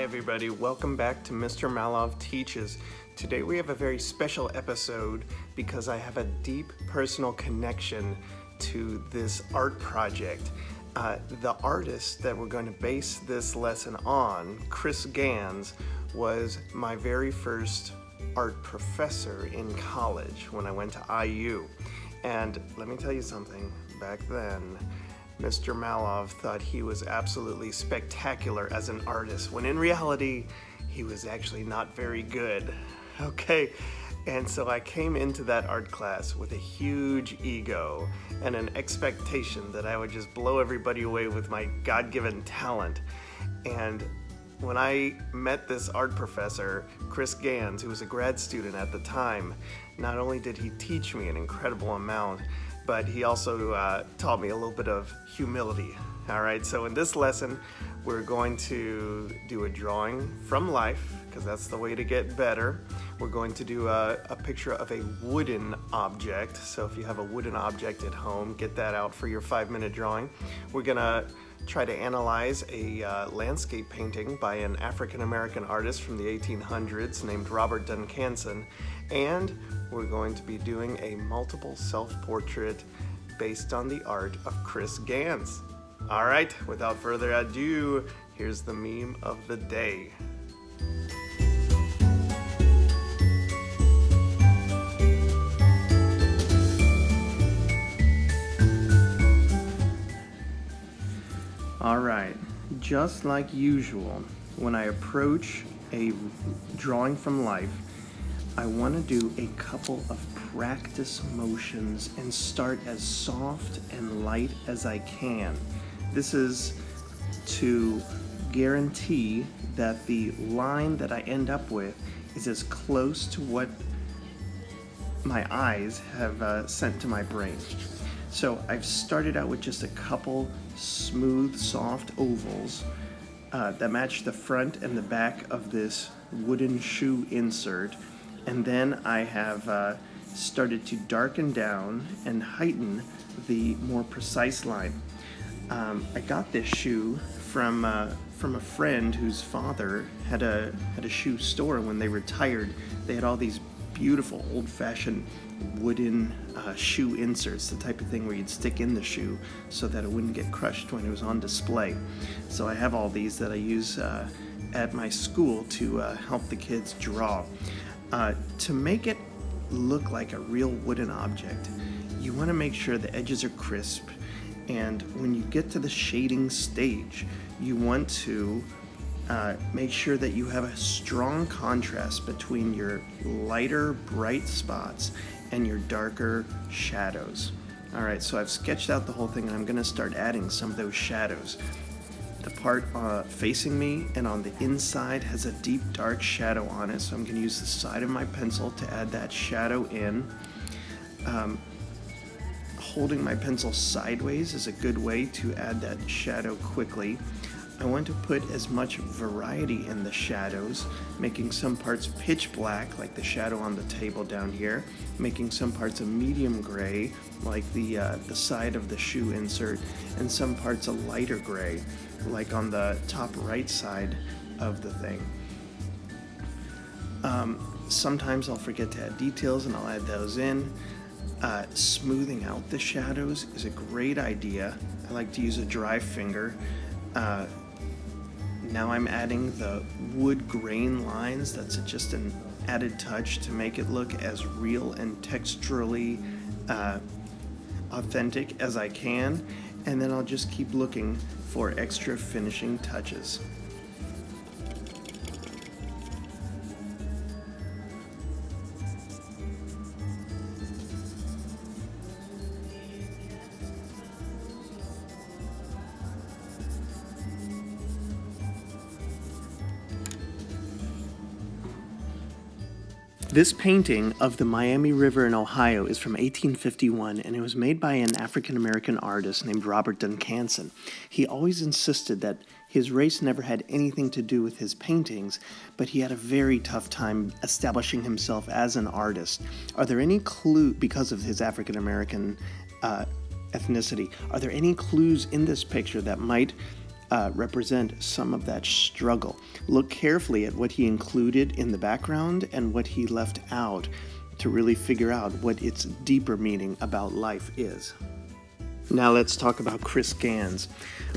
Hi everybody, welcome back to Mr. Malov Teaches. Today we have a very special episode because I have a deep personal connection to this art project. The artist that we're going to base this lesson on, Ganz, was my very first art professor in college when I went to IU. And let me tell you something, back then, Mr. Malov thought he was absolutely spectacular as an artist, when in reality, he was actually not very good. Okay, and so I came into that art class with a huge ego and an expectation that I would just blow everybody away with my God-given talent. And when I met this art professor, Ganz, who was a grad student at the time, not only did he teach me an incredible amount, but he also taught me a little bit of humility. All right, so in this lesson, we're going to do a drawing from life, because that's the way to get better. We're going to do a picture of a wooden object. So if you have a wooden object at home, get that out for your 5-minute drawing. We're gonna try to analyze a landscape painting by an African-American artist from the 1800s named Robert Duncanson, and we're going to be doing a multiple self-portrait based on the art of Ganz. All right, without further ado, here's the meme of the day. All right, just like usual, when I approach a drawing from life, I want to do a couple of practice motions and start as soft and light as I can. This is to guarantee that the line that I end up with is as close to what my eyes have sent to my brain. So I've started out with just a couple smooth, soft ovals that match the front and the back of this wooden shoe insert. And then I have started to darken down and heighten the more precise line. I got this shoe from a friend whose father had a shoe store. When they retired, they had all these beautiful old-fashioned wooden shoe inserts, the type of thing where you'd stick in the shoe so that it wouldn't get crushed when it was on display. So I have all these that I use at my school to help the kids draw. To make it look like a real wooden object, you want to make sure the edges are crisp, and when you get to the shading stage, you want to make sure that you have a strong contrast between your lighter, bright spots and your darker shadows. All right, so I've sketched out the whole thing, and I'm going to start adding some of those shadows. The part facing me and on the inside has a deep dark shadow on it, so I'm going to use the side of my pencil to add that shadow in. Holding my pencil sideways is a good way to add that shadow quickly. I want to put as much variety in the shadows, making some parts pitch black, like the shadow on the table down here, making some parts a medium gray, like the side of the shoe insert, and some parts a lighter gray, like on the top right side of the thing. Sometimes I'll forget to add details, and I'll add those in. Smoothing out the shadows is a great idea. I like to use a dry finger. Now I'm adding the wood grain lines. That's just an added touch to make it look as real and texturally authentic as I can. And then I'll just keep looking for extra finishing touches. This painting of the Miami River in Ohio is from 1851, and it was made by an African-American artist named Robert Duncanson. He always insisted that his race never had anything to do with his paintings, but he had a very tough time establishing himself as an artist. Are there any clues, because of his African-American ethnicity, are there any clues in this picture that might represent some of that struggle. Look carefully at what he included in the background and what he left out to really figure out what its deeper meaning about life is. Now let's talk about Chris Ganz.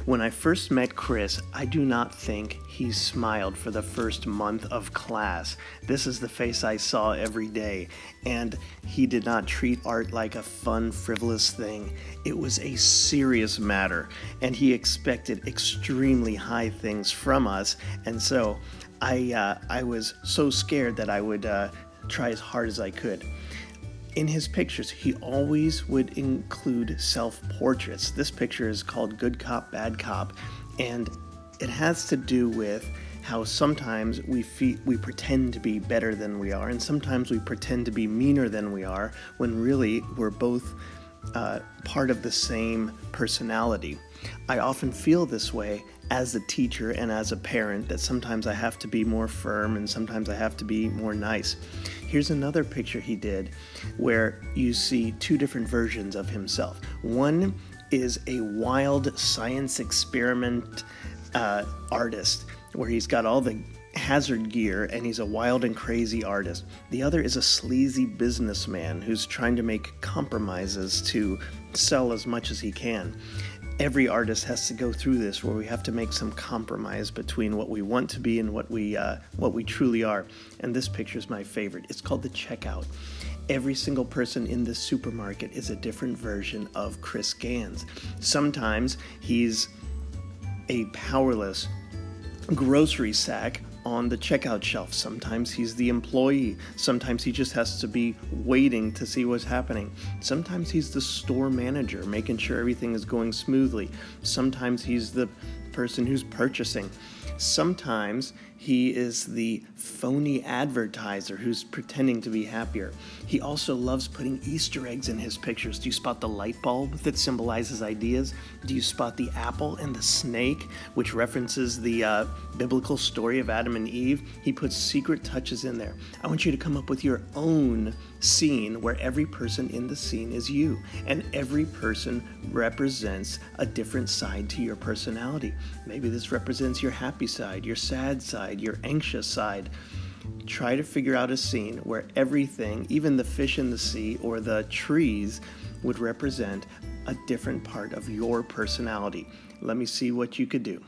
When I first met Chris, I do not think he smiled for the first month of class. This is the face I saw every day, and he did not treat art like a fun, frivolous thing. It was a serious matter, and he expected extremely high things from us, and so I was so scared that I would try as hard as I could. In his pictures, he always would include self-portraits. This picture is called Good Cop, Bad Cop, and it has to do with how sometimes we pretend to be better than we are, and sometimes we pretend to be meaner than we are, when really we're both part of the same personality. I often feel this way as a teacher and as a parent, that sometimes I have to be more firm and sometimes I have to be more nice. Here's another picture he did where you see two different versions of himself. One is a wild science experiment artist where he's got all the hazard gear and he's a wild and crazy artist. The other is a sleazy businessman who's trying to make compromises to sell as much as he can. Every artist has to go through this, where we have to make some compromise between what we want to be and what we truly are. And this picture is my favorite. It's called The Checkout. Every single person in this supermarket is a different version of Chris Ganz. Sometimes he's a powerless grocery sack on the checkout shelf. Sometimes he's the employee. Sometimes he just has to be waiting to see what's happening. Sometimes he's the store manager, making sure everything is going smoothly. Sometimes he's the person who's purchasing. Sometimes he is the phony advertiser who's pretending to be happier. He also loves putting Easter eggs in his pictures. Do you spot the light bulb that symbolizes ideas? Do you spot the apple and the snake, which references the biblical story of Adam and Eve? He puts secret touches in there. I want you to come up with your own scene where every person in the scene is you, and every person represents a different side to your personality. Maybe this represents your happy side, your sad side, your anxious side. Try to figure out a scene where everything, even the fish in the sea or the trees, would represent a different part of your personality. Let me see what you could do.